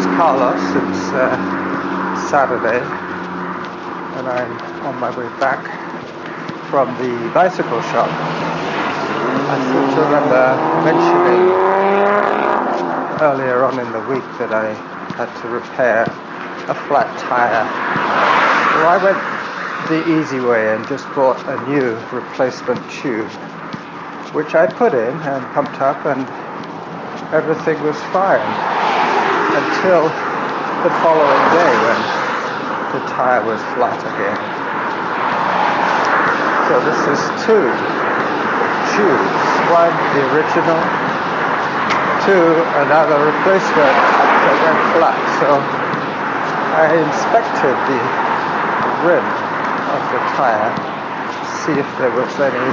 is Carlos. It's Saturday, and I'm on my way back from the bicycle shop. I seem to remember mentioning earlier on in the week that I had to repair a flat tire. So I went the easy way and just bought a new replacement tube, which I put in and pumped up, and everything was fine until the following day when the tire was flat again. So this is two tubes, one the original, two another replacement that went flat. So I inspected the rim of the tire to see if there was any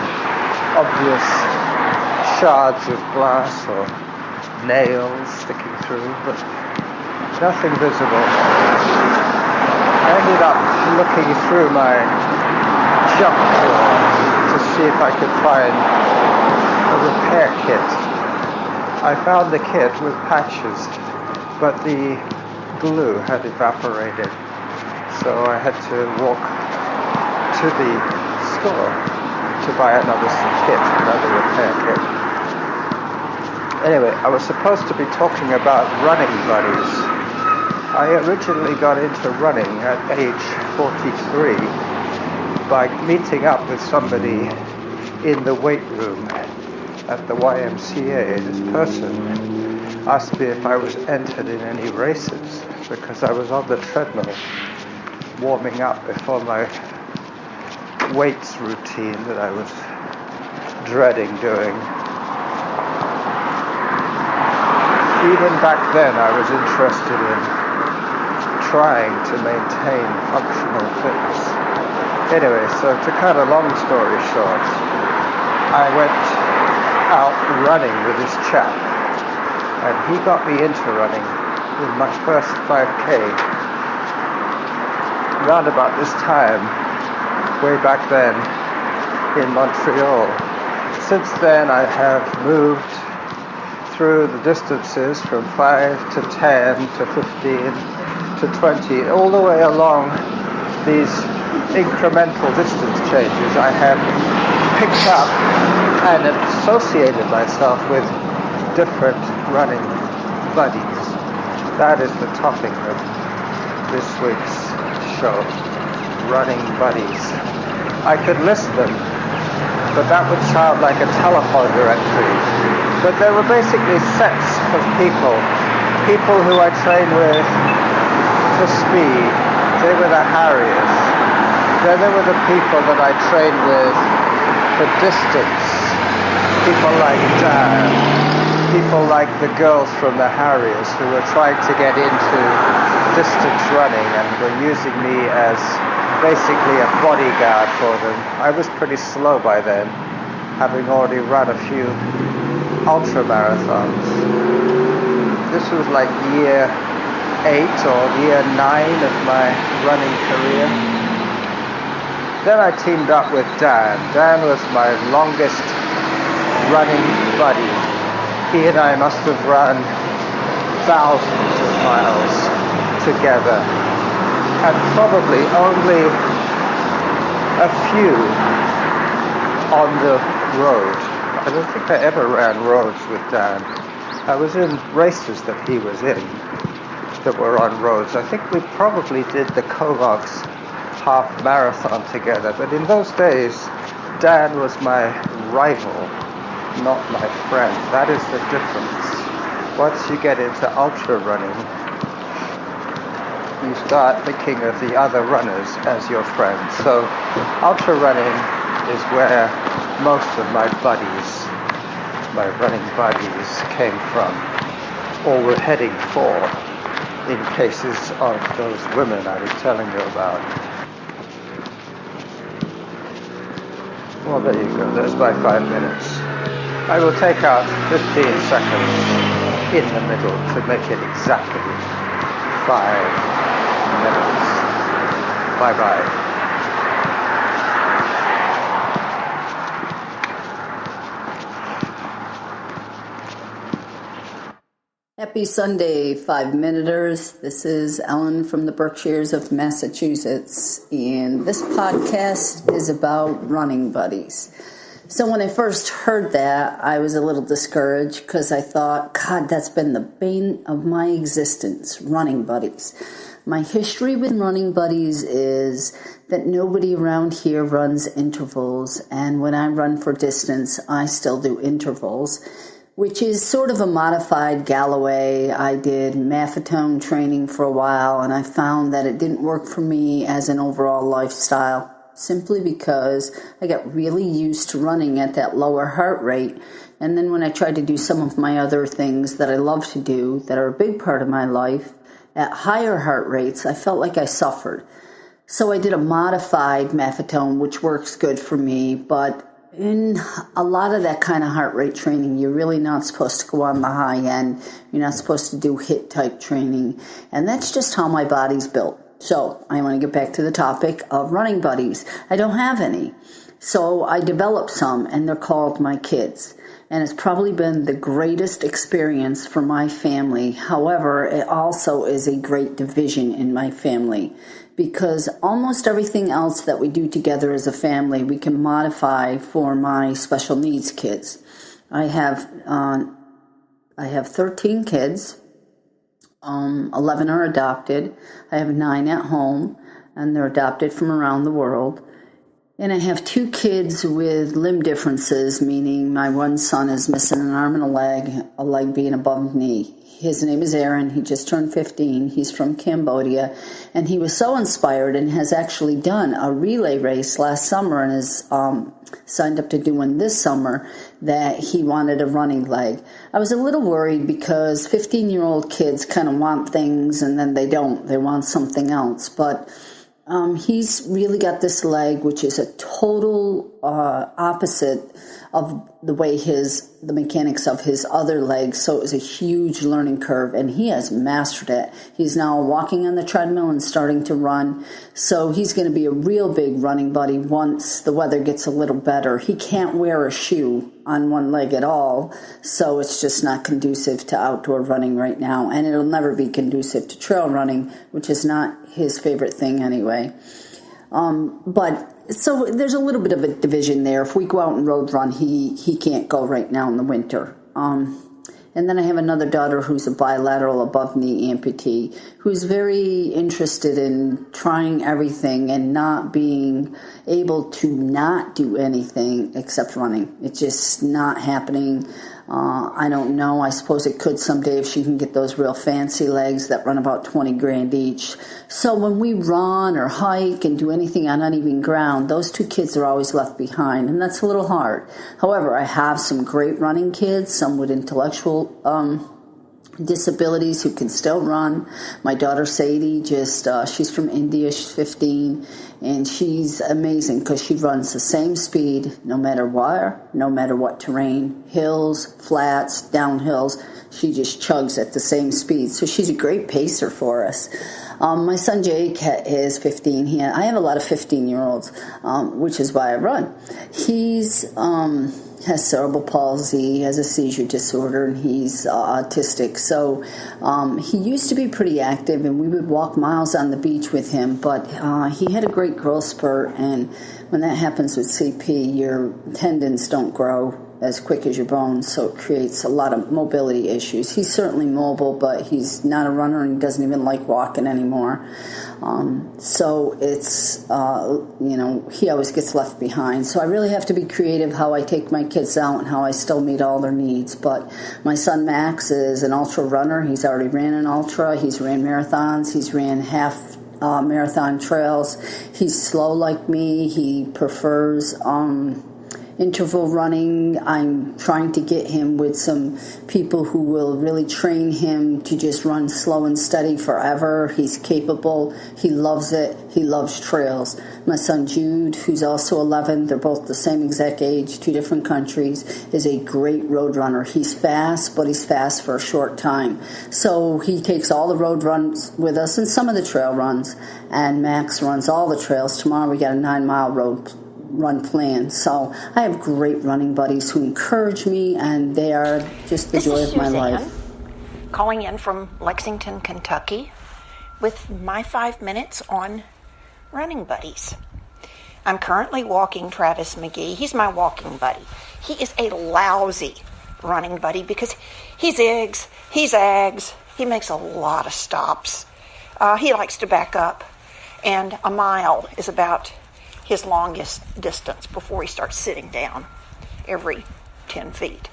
obvious shards of glass or nails sticking through, but nothing visible. I ended up looking through my junk drawer to see if I could find a repair kit. I found the kit with patches, but the glue had evaporated, so I had to walk to the store to buy another kit, another repair kit. Anyway, I was supposed to be talking about running buddies. I originally got into running at age 43 by meeting up with somebody in the weight room at the YMCA. This person asked me if I was entered in any races because I was on the treadmill warming up before my weights routine that I was dreading doing. Even back then I was interested in trying to maintain functional fitness. Anyway, so to cut a long story short, I went out running with this chap, and he got me into running in my first 5K round about this time, way back then in Montreal. Since then I have moved through the distances from 5 to 10 to 15 to 20, all the way along these incremental distance changes. I have picked up and associated myself with different running buddies. That is the topic of this week's show, running buddies. I could list them, but that would sound like a telephone directory. But there were basically sets of people who I trained with for speed. They were the Harriers. Then there were the people that I trained with for distance. People like Dan. People like the girls from the Harriers who were trying to get into distance running and were using me as basically a bodyguard for them. I was pretty slow by then, having already run a few ultra marathons. This was like year 8 or year 9 of my running career. Then I teamed up with Dan. Dan was my longest running buddy. He and I must have run thousands of miles together, and probably only a few on the road. I don't think I ever ran roads with Dan. I was in races that he was in that were on roads. I think we probably did the Comox half marathon together, but in those days, Dan was my rival, not my friend. That is the difference. Once you get into ultra running, you start thinking of the other runners as your friends. So ultra running is where most of my buddies, my running buddies, came from, or were heading for, in cases of those women I was telling you about. Well, there you go. There's my 5 minutes. I will take out 15 seconds in the middle to make it exactly 5 minutes. Bye-bye. Happy Sunday, 5-Minuters. This is Ellen from the Berkshires of Massachusetts, and this podcast is about running buddies. So when I first heard that, I was a little discouraged because I thought, God, that's been the bane of my existence, running buddies. My history with running buddies is that nobody around here runs intervals, and when I run for distance, I still do intervals, which is sort of a modified Galloway. I did Maffetone training for a while, and I found that it didn't work for me as an overall lifestyle, simply because I got really used to running at that lower heart rate. And then when I tried to do some of my other things that I love to do, that are a big part of my life, at higher heart rates, I felt like I suffered. So I did a modified Maffetone, which works good for me, but in a lot of that kind of heart rate training, you're really not supposed to go on the high end. You're not supposed to do HIIT type training. And that's just how my body's built. So I want to get back to the topic of running buddies. I don't have any. So I developed some, and they're called my kids. And it's probably been the greatest experience for my family. However, it also is a great division in my family, because almost everything else that we do together as a family, we can modify for my special needs kids. I have 13 kids. 11 are adopted. I have 9 at home, and they're adopted from around the world. And I have 2 kids with limb differences, meaning my one son is missing an arm and a leg being above knee. His name is Aaron. He just turned 15. He's from Cambodia. And he was so inspired and has actually done a relay race last summer and is signed up to do one this summer, that he wanted a running leg. I was a little worried because 15-year-old kids kind of want things and then they don't. They want something else. But he's really got this leg, which is a total opposite of the way the mechanics of his other legs. So it was a huge learning curve, and he has mastered it. He's now walking on the treadmill and starting to run. So he's going to be a real big running buddy once the weather gets a little better. He can't wear a shoe on one leg at all, so it's just not conducive to outdoor running right now, and it'll never be conducive to trail running, which is not his favorite thing anyway. So there's a little bit of a division there. If we go out and road run, he can't go right now in the winter. And then I have another daughter who's a bilateral above knee amputee, who's very interested in trying everything and not being able to not do anything except running. It's just not happening. I don't know. I suppose it could someday if she can get those real fancy legs that run about $20,000 each. So when we run or hike and do anything on uneven ground, those 2 kids are always left behind, and that's a little hard. However, I have some great running kids, some with intellectual disabilities who can still run. My daughter Sadie, she's from India, she's 15, and she's amazing because she runs the same speed no matter where, no matter what terrain, hills, flats, downhills. She just chugs at the same speed. So she's a great pacer for us. My son Jake is 15. I have a lot of 15-year-olds, which is why I run. He's has cerebral palsy, has a seizure disorder, and he's autistic. So he used to be pretty active, and we would walk miles on the beach with him, but he had a great growth spurt, and when that happens with CP, your tendons don't grow as quick as your bones, so it creates a lot of mobility issues. He's certainly mobile, but he's not a runner and he doesn't even like walking anymore. So it's, he always gets left behind. So I really have to be creative how I take my kids out and how I still meet all their needs. But my son Max is an ultra runner. He's already ran an ultra. He's ran marathons. He's ran half marathon trails. He's slow like me. He prefers interval running. I'm trying to get him with some people who will really train him to just run slow and steady forever. He's capable. He loves it. He loves trails. My son Jude, who's also 11, they're both the same exact age, 2 different countries, is a great road runner. He's fast, but he's fast for a short time. So he takes all the road runs with us and some of the trail runs, and Max runs all the trails. Tomorrow we got a 9-mile road run plan. So I have great running buddies who encourage me, and they are just the joy of my life. calling in from Lexington, Kentucky, with my 5 minutes on running buddies. I'm currently walking Travis McGee. He's my walking buddy. He is a lousy running buddy because he zigs, he zags, he makes a lot of stops. He likes to back up, and a mile is about his longest distance before he starts sitting down every 10 feet.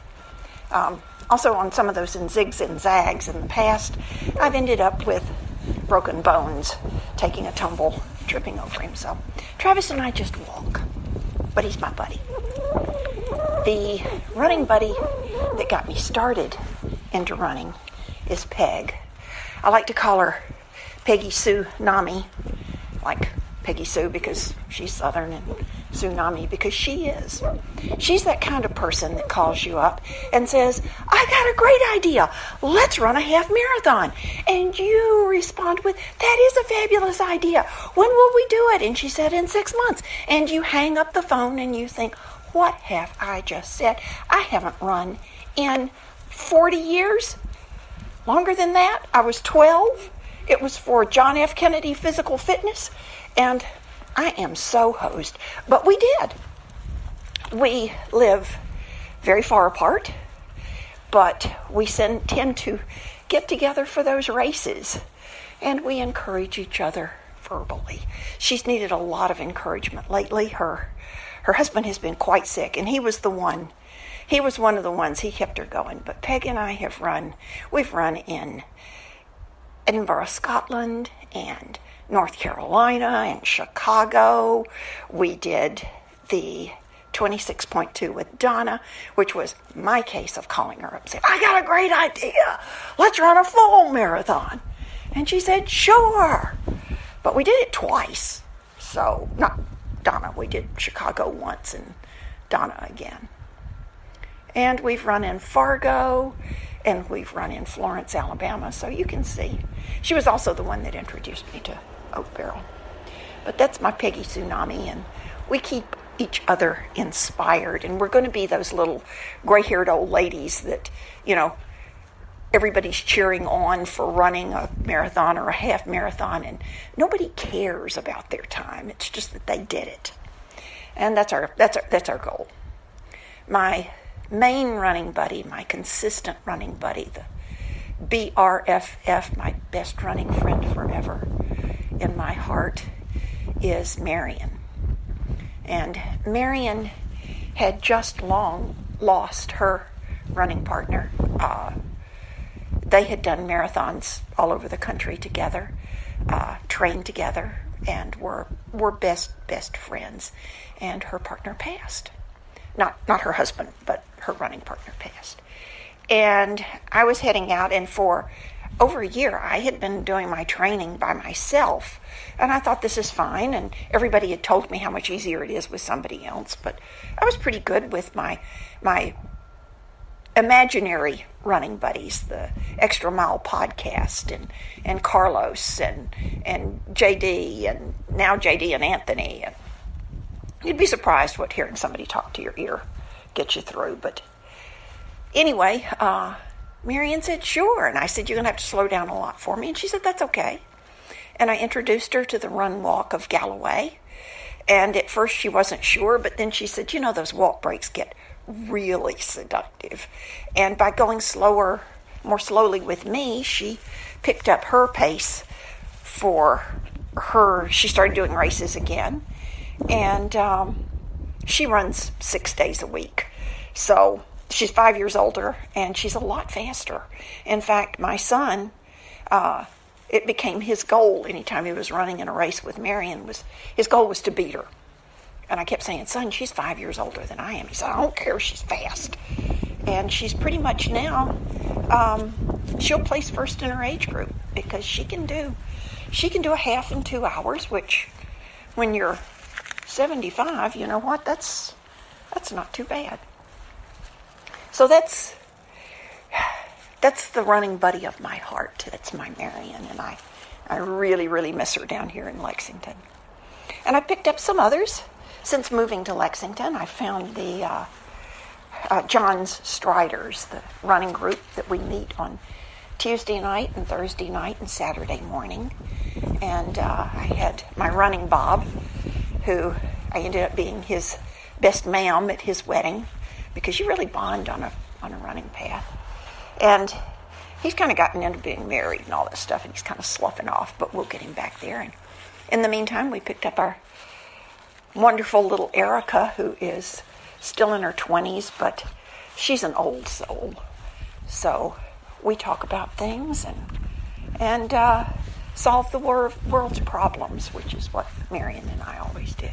Also, on some of those zigs and zags in the past, I've ended up with broken bones, taking a tumble, tripping over him. So Travis and I just walk, but he's my buddy. The running buddy that got me started into running is Peg. I like to call her Peggy Sue Nami, like Peggy Sue because she's Southern and Tsunami because she is. She's that kind of person that calls you up and says, I got a great idea. Let's run a half marathon. And you respond with, that is a fabulous idea. When will we do it? And she said, in 6 months. And you hang up the phone and you think, what have I just said? I haven't run in 40 years. Longer than that. I was 12. It was for John F. Kennedy Physical Fitness. And I am so hosed. But we did. We live very far apart, but we tend to get together for those races, and we encourage each other verbally. She's needed a lot of encouragement lately. Her husband has been quite sick, and he was one of the ones, he kept her going. But Peg and I we've run in Edinburgh, Scotland, and North Carolina and Chicago. We did the 26.2 with Donna, which was my case of calling her up and saying, I got a great idea. Let's run a full marathon. And she said, sure. But we did it twice. So, not Donna. We did Chicago once and Donna again. And we've run in Fargo, and we've run in Florence, Alabama. So you can see. She was also the one that introduced me to Oak Barrel. But that's my Peggy Tsunami, and we keep each other inspired. And we're going to be those little gray-haired old ladies that, everybody's cheering on for running a marathon or a half marathon, and nobody cares about their time. It's just that they did it. And that's our goal. My main running buddy, my consistent running buddy, the BRFF, my best running friend forever in my heart, is Marion. And Marion had just long lost her running partner. They had done marathons all over the country together, trained together, and were best friends. And her partner passed. Not her husband, but her running partner passed. And I was heading out, and for over a year, I had been doing my training by myself. And I thought, this is fine. And everybody had told me how much easier it is with somebody else. But I was pretty good with my imaginary running buddies, the Extra Mile podcast, and Carlos, and JD, and now JD and Anthony. And you'd be surprised what hearing somebody talk to your ear gets you through. But anyway, Marion said, sure. And I said, you're going to have to slow down a lot for me. And she said, that's okay. And I introduced her to the Run Walk of Galloway. And at first she wasn't sure, but then she said, those walk breaks get really seductive. And by going more slowly with me, she picked up her pace for her. She started doing races again. And she runs 6 days a week. So she's 5 years older, and she's a lot faster. In fact, my son, it became his goal anytime he was running in a race with Marion, his goal was to beat her. And I kept saying, son, she's 5 years older than I am. He said, I don't care, she's fast. And she's pretty much now, she'll place first in her age group because she can do a half in 2 hours, which when you're 75, you know what, that's not too bad. So that's the running buddy of my heart. That's my Marion, and I really, really miss her down here in Lexington. And I picked up some others since moving to Lexington. I found the John's Striders, the running group that we meet on Tuesday night and Thursday night and Saturday morning. And I had my running Bob, who I ended up being his best ma'am at his wedding, because you really bond on a running path. And he's kind of gotten into being married and all this stuff, and he's kind of sloughing off, but we'll get him back there. And in the meantime, we picked up our wonderful little Erica, who is still in her 20s, but she's an old soul. So we talk about things and solve the world's problems, which is what Marion and I always do.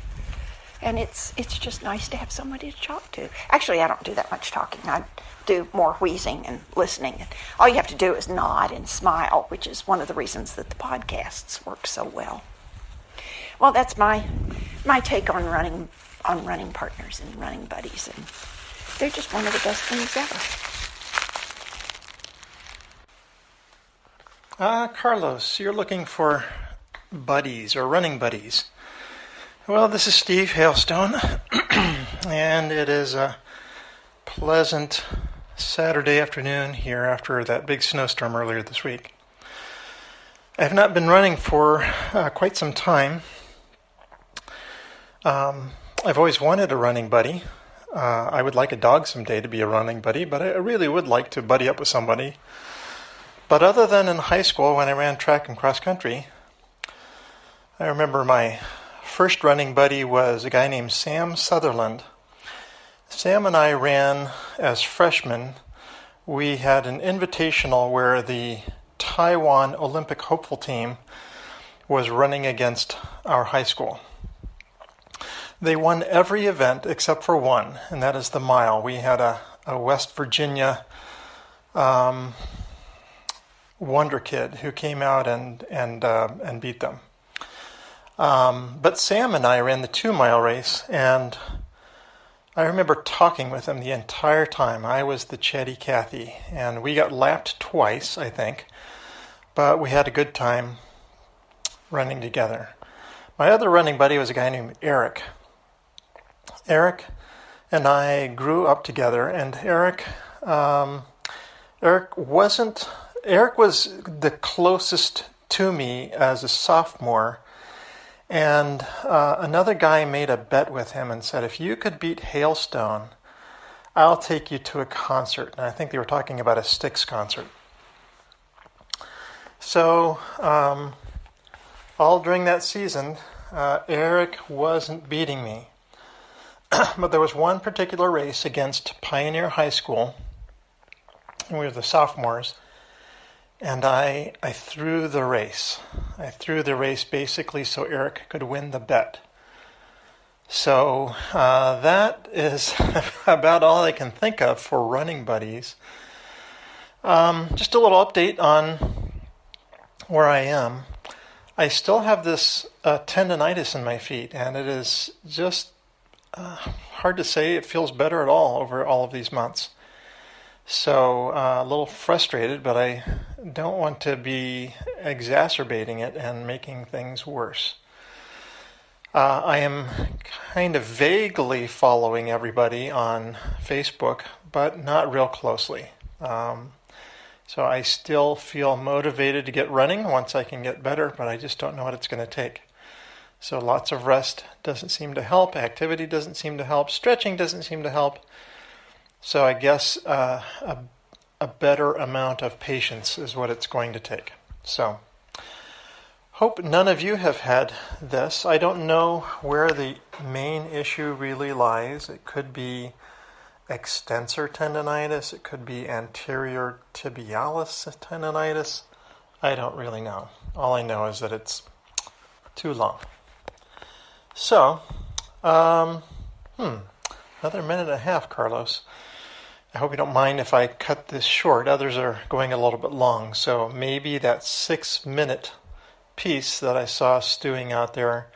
And it's just nice to have somebody to talk to. Actually, I don't do that much talking. I do more wheezing and listening. And all you have to do is nod and smile, which is one of the reasons that the podcasts work so well. Well, that's my take on running partners and running buddies, and they're just one of the best things ever. Carlos, you're looking for buddies or running buddies. Well, this is Steve Hailstone, and it is a pleasant Saturday afternoon here after that big snowstorm earlier this week. I have not been running for quite some time. I've always wanted a running buddy. I would like a dog someday to be a running buddy, but I really would like to buddy up with somebody. But other than in high school when I ran track and cross country, I remember my first running buddy was a guy named Sam Sutherland. Sam and I ran as freshmen. We had an invitational where the Taiwan Olympic hopeful team was running against our high school. They won every event except for one, and that is the mile. We had a West Virginia wonder kid who came out and beat them. But Sam and I ran the 2-mile race, and I remember talking with him the entire time. I was the chatty Cathy, and we got lapped twice, I think, but we had a good time running together. My other running buddy was a guy named Eric. Eric and I grew up together, and Eric was the closest to me as a sophomore. And another guy made a bet with him and said, if you could beat Hailstone, I'll take you to a concert. And I think they were talking about a Styx concert. So all during that season, Eric wasn't beating me. But there was one particular race against Pioneer High School, and we were the sophomores, and I threw the race. I threw the race basically so Eric could win the bet. So that is about all I can think of for running buddies. Just a little update on where I am. I still have this tendonitis in my feet, and it is just hard to say it feels better at all over all of these months. So a little frustrated, but I don't want to be exacerbating it and making things worse. I am kind of vaguely following everybody on Facebook, but not real closely. So I still feel motivated to get running once I can get better, but I just don't know what it's going to take. So lots of rest doesn't seem to help. Activity doesn't seem to help. Stretching doesn't seem to help. So I guess a better amount of patience is what it's going to take. So hope none of you have had this. I don't know where the main issue really lies. It could be extensor tendonitis. It could be anterior tibialis tendonitis. I don't really know. All I know is that it's too long. So, another minute and a half, Carlos. I hope you don't mind if I cut this short. Others are going a little bit long. So maybe that 6-minute piece that I saw stewing out there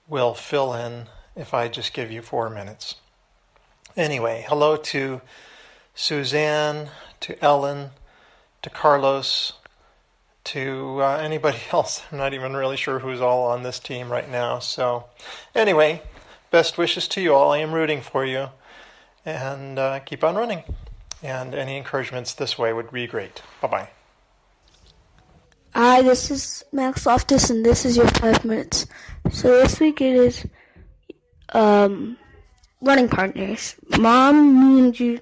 will fill in if I just give you 4 minutes. Anyway, hello to Suzanne, to Ellen, to Carlos, to anybody else. I'm not even really sure who's all on this team right now. So anyway, best wishes to you all. I am rooting for you. And keep on running. And any encouragements this way would be great. Bye-bye. Hi, this is Max Loftus, and this is your 5 minutes. So this week it is running partners. Mom, me, and Jude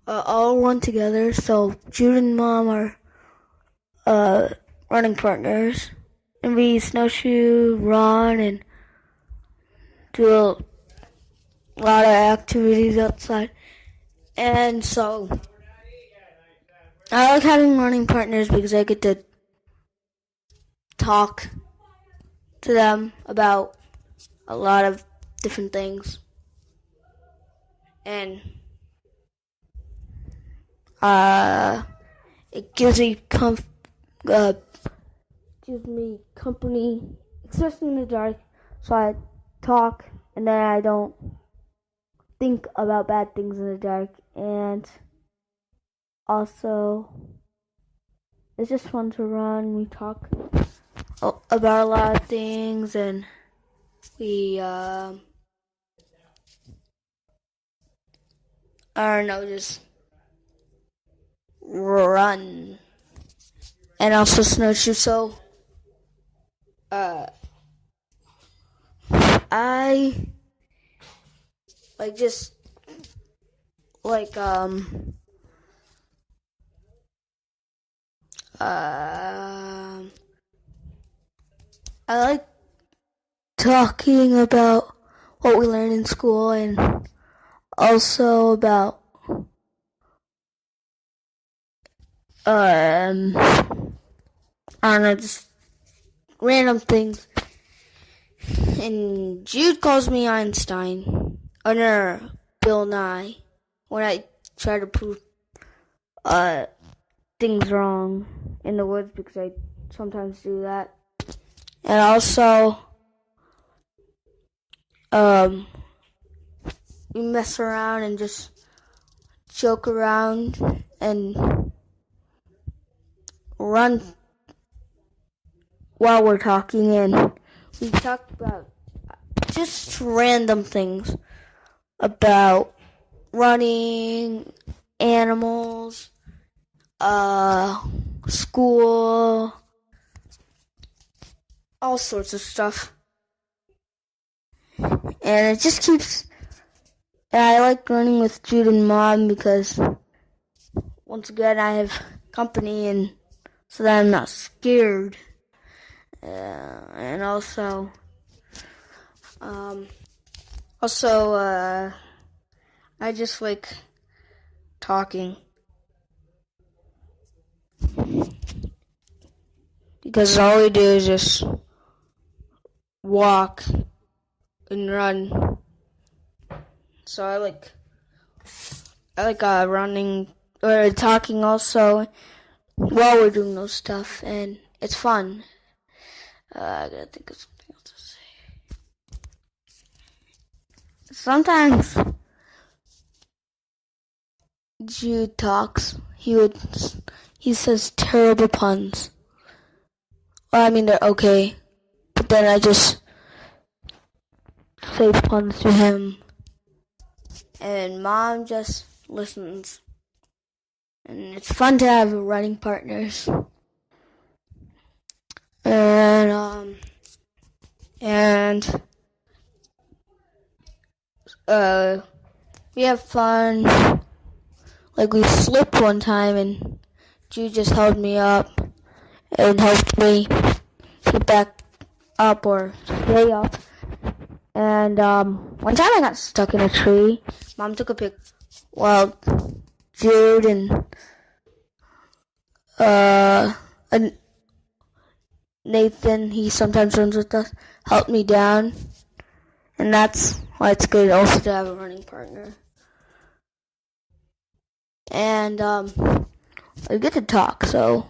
all run together. So Jude and Mom are running partners, and we snowshoe, run, and do a lot of activities outside. And so I like having running partners because I get to talk to them about a lot of different things, and it gives me company, especially in the dark. So I talk, and then I don't think about bad things in the dark. And also, it's just fun to run. We talk about a lot of things, and we just run, and also snowshoe. So I like just like I like talking about what we learned in school, and also about I don't know, just random things. And Jude calls me Einstein, or Bill Nye, when I try to prove things wrong in the woods, because I sometimes do that. And also, we mess around and just joke around and run while we're talking, and we talk about just random things about running, animals, school, all sorts of stuff. And it just keeps, and I like running with Jude and Mom because once again I have company, and so that I'm not scared. And also I just like talking because all we do is just walk and run. So I like running or talking also while we're doing those stuff, and it's fun. I gotta think of something else to say. Sometimes Jude talks. He says terrible puns. Well, I mean, they're okay, but then I just say puns to him, and Mom just listens. And it's fun to have running partners. And we have fun. Like, we slipped one time, and Jude just held me up and helped me get back up or stay up. And one time I got stuck in a tree. Mom took a pic. Well, Jude and Nathan, he sometimes runs with us, helped me down. And that's why it's good also to have a running partner. And we get to talk, so.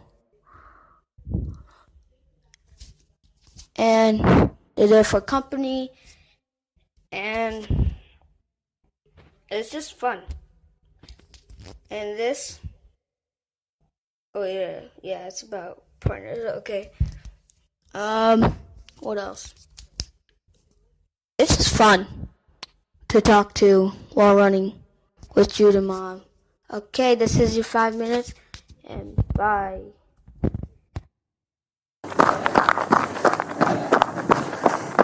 And they're there for company, and it's just fun. And this, it's about partners. Okay. What else? It's just fun to talk to while running with Jude and Mom. Okay, this is your 5 minutes, and bye.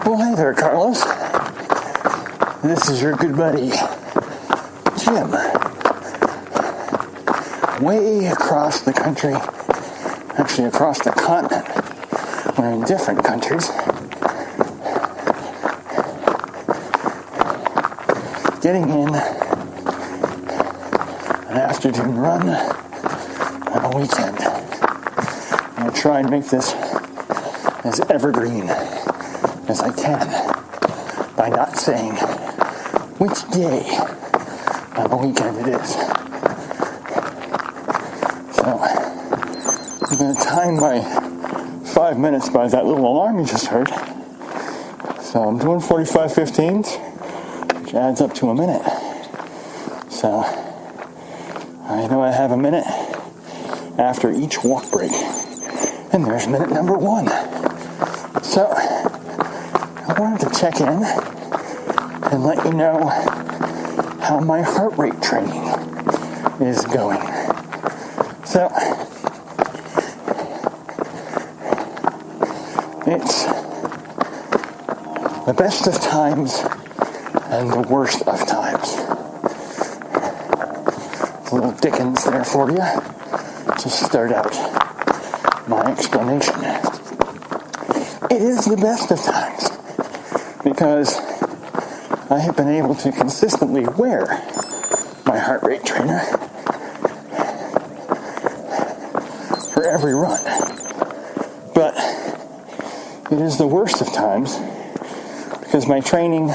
Well, hey there, Carlos. This is your good buddy, Jim. Way across the country, actually across the continent. We're in different countries. Getting in an afternoon run on a weekend. I'm going to try and make this as evergreen as I can by not saying which day on the weekend it is. So I'm going to time my 5 minutes by that little alarm you just heard. So I'm doing 45:15s, which adds up to a minute. So I know I have a minute after each walk break. And there's minute number 1. So I wanted to check in and let you know how my heart rate training is going. So it's the best of times and the worst of times. A little Dickens there for you to start out my explanation. It is the best of times because I have been able to consistently wear my heart rate trainer for every run. But it is the worst of times because my training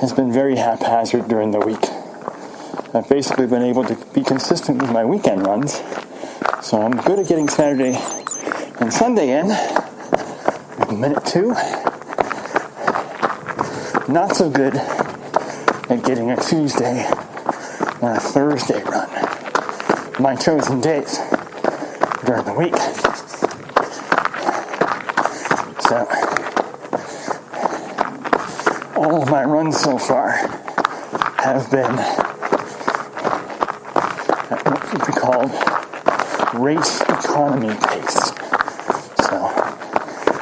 has been very haphazard during the week. I've basically been able to be consistent with my weekend runs, so I'm good at getting Saturday and Sunday in. Minute 2. Not so good at getting a Tuesday or a Thursday run. My chosen days during the week. So, all of my runs so far have been at what would be called race economy pace. So,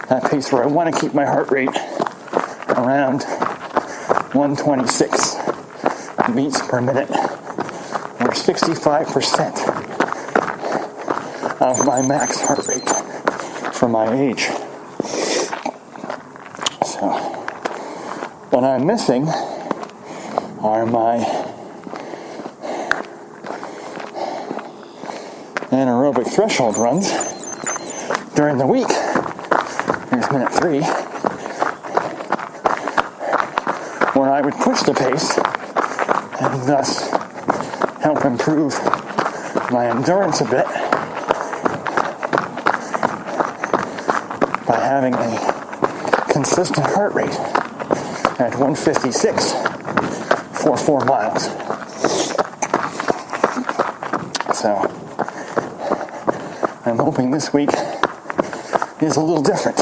that pace where I want to keep my heart rate around 126 beats per minute, or 65% of my max heart rate for my age. So, what I'm missing are my anaerobic threshold runs during the week. Here's minute 3, where I would push the pace and thus help improve my endurance a bit by having a consistent heart rate at 156 for 4 miles. So I'm hoping this week is a little different,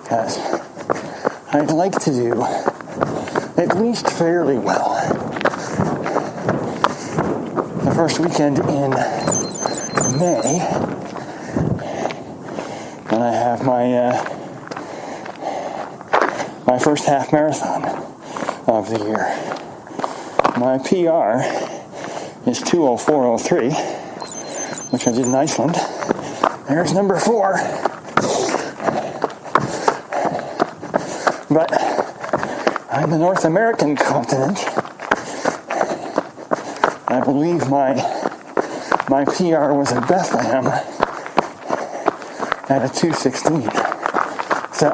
because I'd like to do at least fairly well. The first weekend in May, when I have my first half marathon of the year. My PR is 2:04:03, which I did in Iceland. There's number 4. But on the North American continent, I believe my PR was in Bethlehem at a 2:16. So,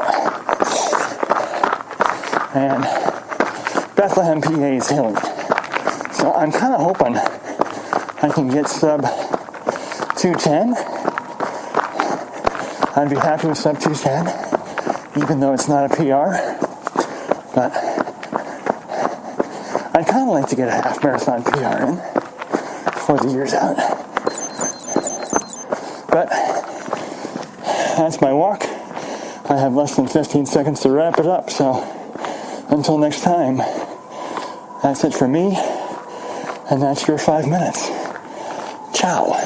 and Bethlehem, PA is hilly. So I'm kind of hoping I can get sub 2:10. I'd be happy with sub 2:10, even though it's not a PR. But I'd kind of like to get a half marathon PR in before the year's out. But that's my walk. I have less than 15 seconds to wrap it up, so until next time, that's it for me, and that's your 5 minutes. Ciao.